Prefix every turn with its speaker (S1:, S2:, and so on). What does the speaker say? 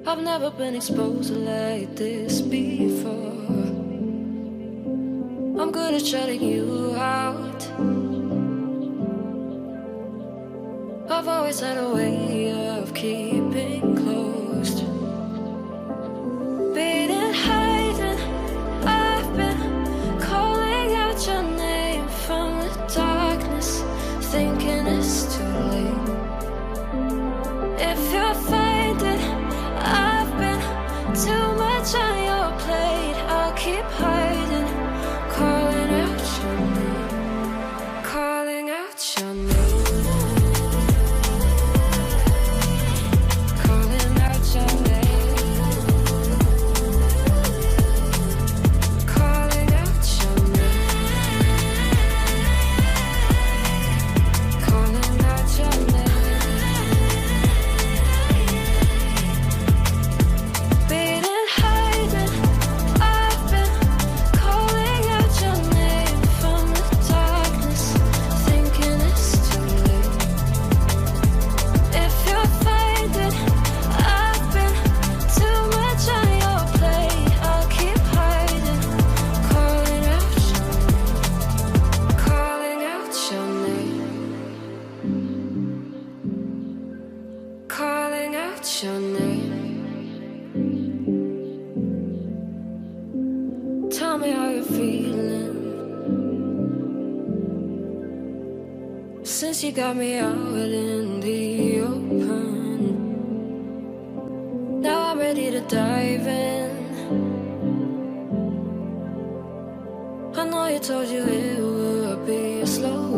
S1: I've never been exposed like this before. I'm good at shutting you out. I've always had a way of keeping closed. Beating, hiding, I've been calling out your name from the darkness, thinking it's too late. If you're finding I've been too much on your plate, I'll keep hiding, calling out your name, calling out your name. Your name. Tell me how you're feeling since you got me out in the open. Now I'm ready to dive in. I know you told you it would be slow.